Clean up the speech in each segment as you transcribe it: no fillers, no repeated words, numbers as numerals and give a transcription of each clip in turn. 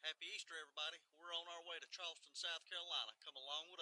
Happy Easter, everybody. We're on our way to Charleston, South Carolina. Come along with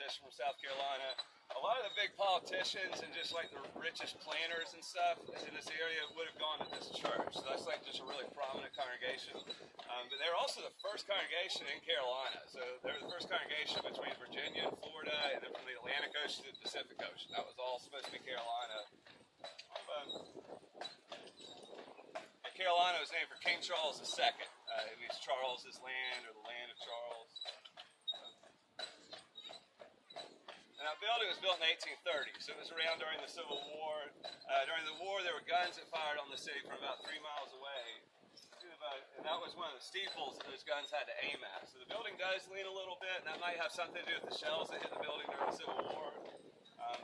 politician from South Carolina. A lot of the big politicians and just like the richest planners and stuff in this area would have gone to this church. So that's like just a really prominent congregation. But they're also the first congregation in Carolina. So they're the first congregation between Virginia and Florida, and then from the Atlantic Ocean to the Pacific Ocean. That was all supposed to be Carolina. And Carolina was named for King Charles II. It means Charles's land, or the land of Charles. And that building was built in 1830, so it was around during the Civil War. During the war, there were guns that fired on the city from about 3 miles away. And that was one of the steeples that those guns had to aim at. So the building does lean a little bit, and that might have something to do with the shells that hit the building during the Civil War.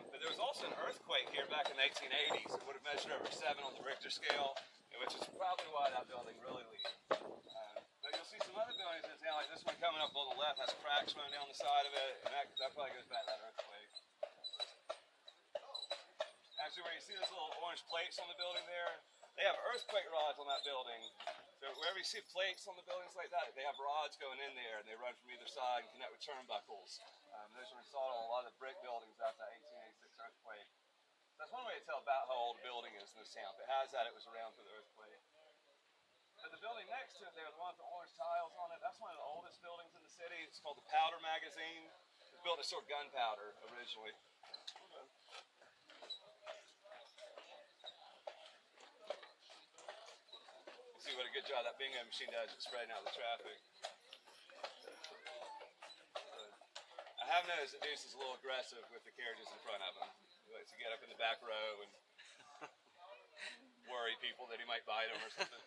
But there was also an earthquake here back in the 1880s. It would have measured over 7 on the Richter scale, which is probably why that building really leaned. But you'll see some other buildings in town, like this one coming up on the left, has cracks running down the side of it, and that probably goes back to that earthquake. Actually, where you see those little orange plates on the building there, they have earthquake rods on that building. So wherever you see plates on the buildings like that, they have rods going in there, and they run from either side and connect with turnbuckles. Those were installed on a lot of the brick buildings after the 1886 way to tell about how old a building is in this town. If it has that, it was around for the earthquake. But the building next to it there, the one with the orange tiles on it, that's one of the oldest buildings in the city. It's called the Powder Magazine. It was built to store gunpowder originally. You see what a good job that bingo machine does at spreading out the traffic. I have noticed that Deuce is a little aggressive with the carriages in front of him. He likes to get up in the back row and worry people that he might bite them or something.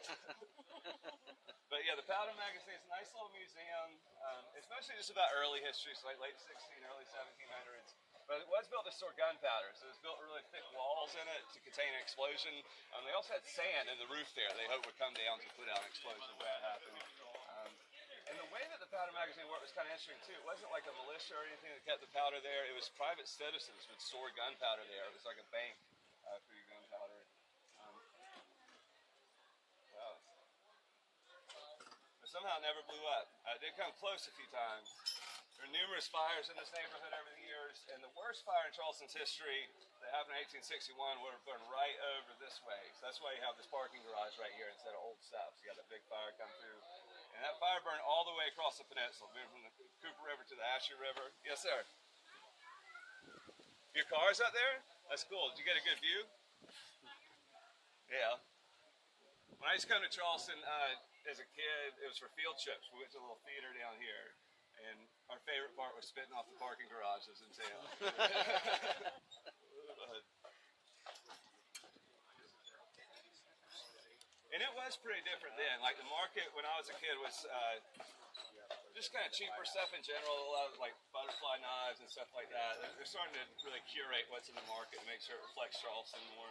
But yeah, the Powder Magazine is a nice little museum. It's mostly just about early history, so like late 1600s, early 1700s. But it was built to store gunpowder, so it was built with really thick walls in it to contain an explosion. They also had sand in the roof there they hoped would come down to put out an explosion if that happened. And the way that the Powder Magazine worked was kind of interesting too. It wasn't like a militia or anything that kept the powder there. It was private citizens would store gunpowder there. It was like a bank for your gunpowder. Wow. But somehow it never blew up. It did come close a few times. There were numerous fires in this neighborhood over the years, and the worst fire in Charleston's history that happened in 1861 would have burned right over this way. So that's why you have this parking garage right here instead of old stuff. So you got that big fire come through. And that fire burned all the way across the peninsula, moving from the Cooper River to the Ashley River. Yes, sir. Your car's up there? That's cool. Did you get a good view? Yeah. When I used to come to Charleston as a kid, it was for field trips. We went to a little theater down here, and our favorite part was spitting off the parking garages in town. And it was pretty different then. Like the market when I was a kid was just kind of cheaper stuff in general. A lot of like butterfly knives and stuff like that. They're starting to really curate what's in the market and make sure it reflects Charleston more.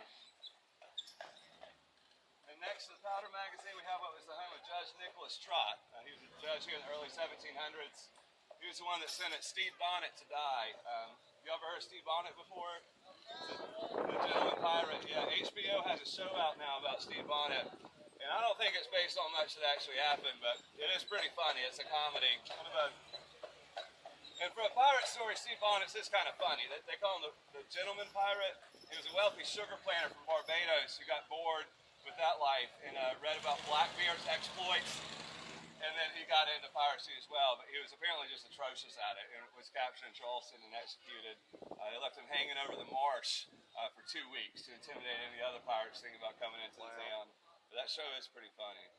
And next to the Powder Magazine, we have what was the home of Judge Nicholas Trott. He was a judge here in the early 1700s. He was the one that sentenced Stede Bonnet to die. You ever heard of Stede Bonnet before? The Gentleman Pirate. Yeah, HBO has a show out now about Stede Bonnet. And I don't think it's based on much that actually happened, but it is pretty funny. It's a comedy. And for a pirate story, Stede Bonnet's is kind of funny. They call him the Gentleman Pirate. He was a wealthy sugar planter from Barbados who got bored with that life and read about Blackbeard's exploits. And then he got into piracy as well, but he was apparently just atrocious at it and was captured in Charleston and executed. They left him hanging over the marsh for 2 weeks to intimidate any other pirates thinking about coming into the town. But that show is pretty funny.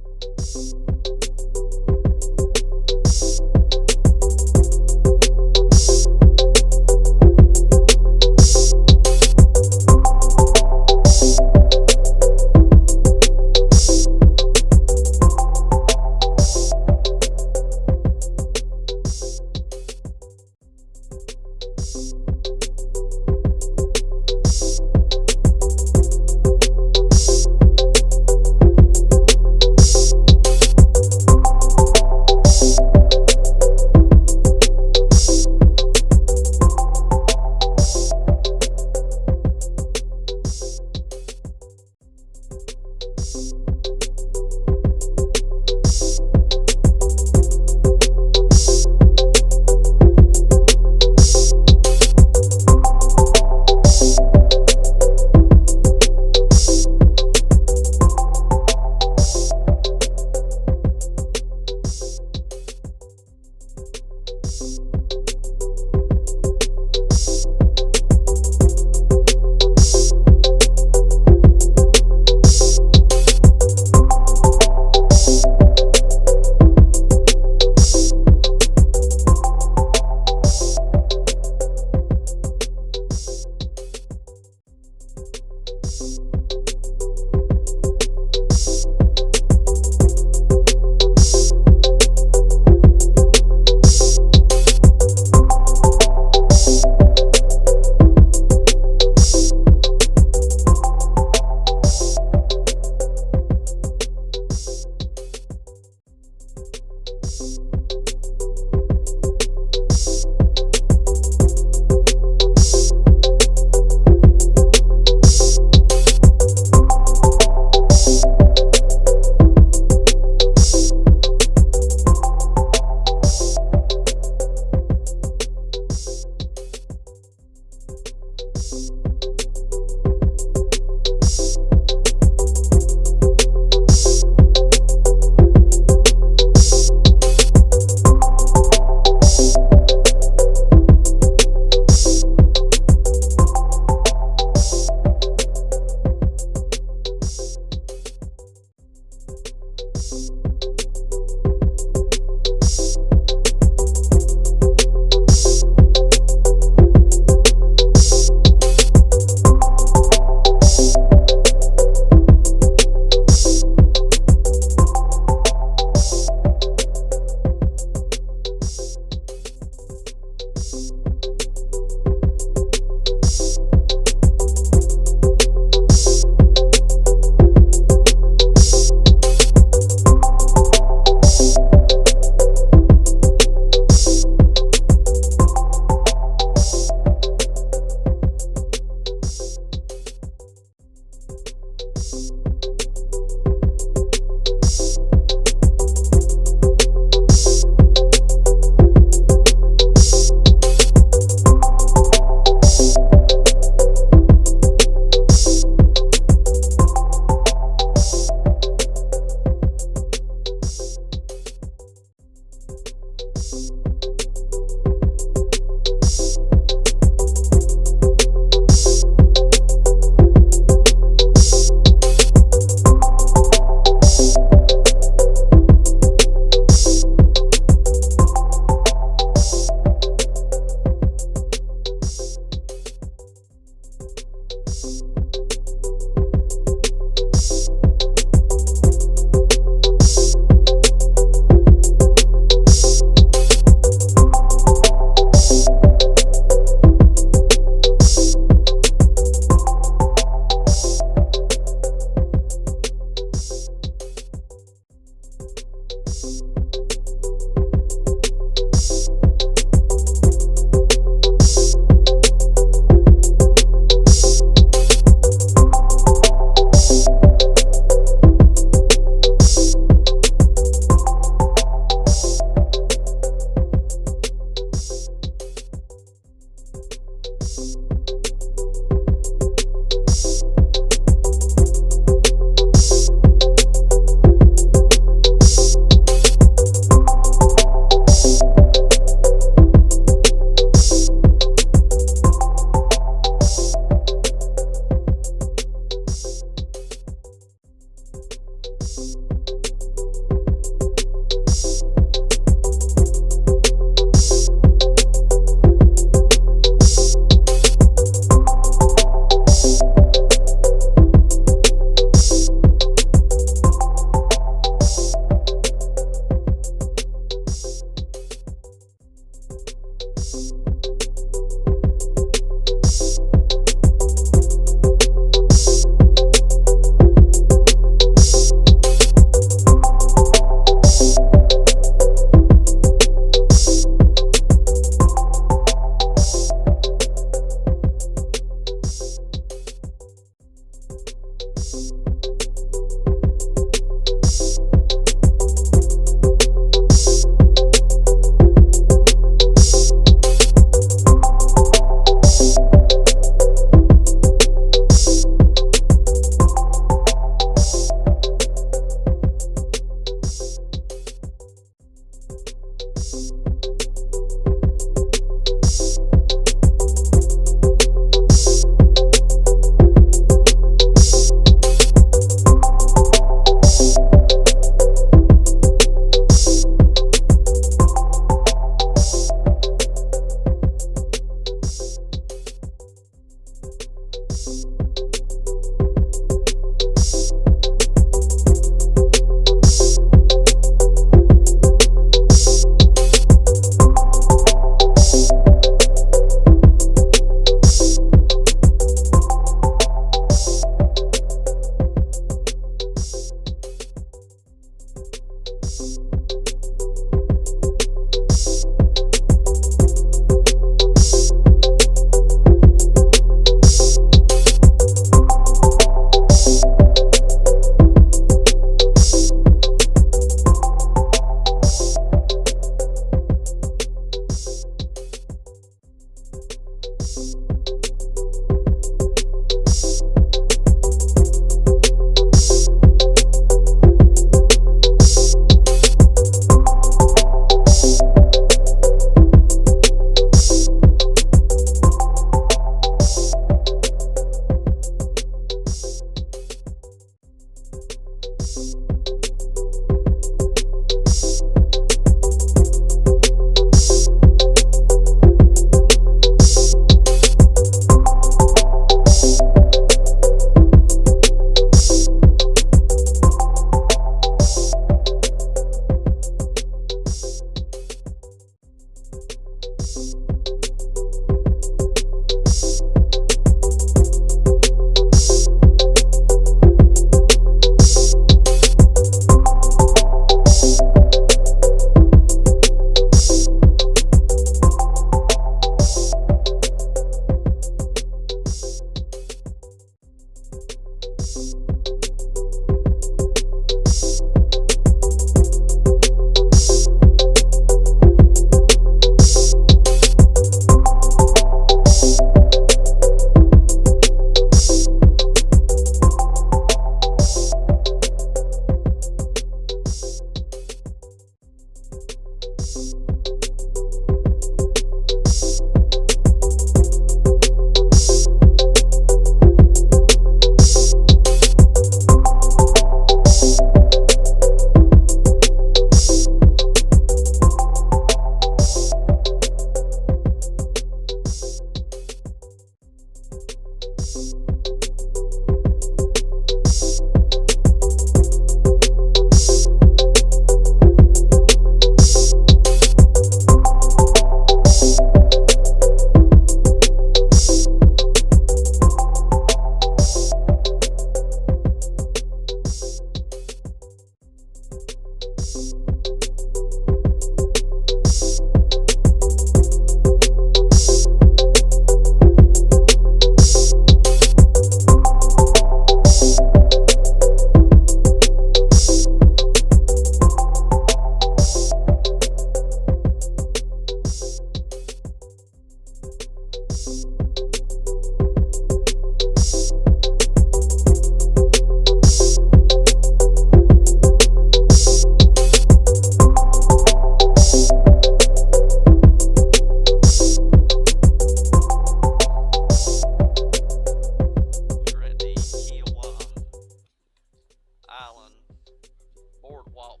boardwalk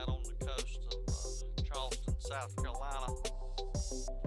out on the coast of Charleston, South Carolina.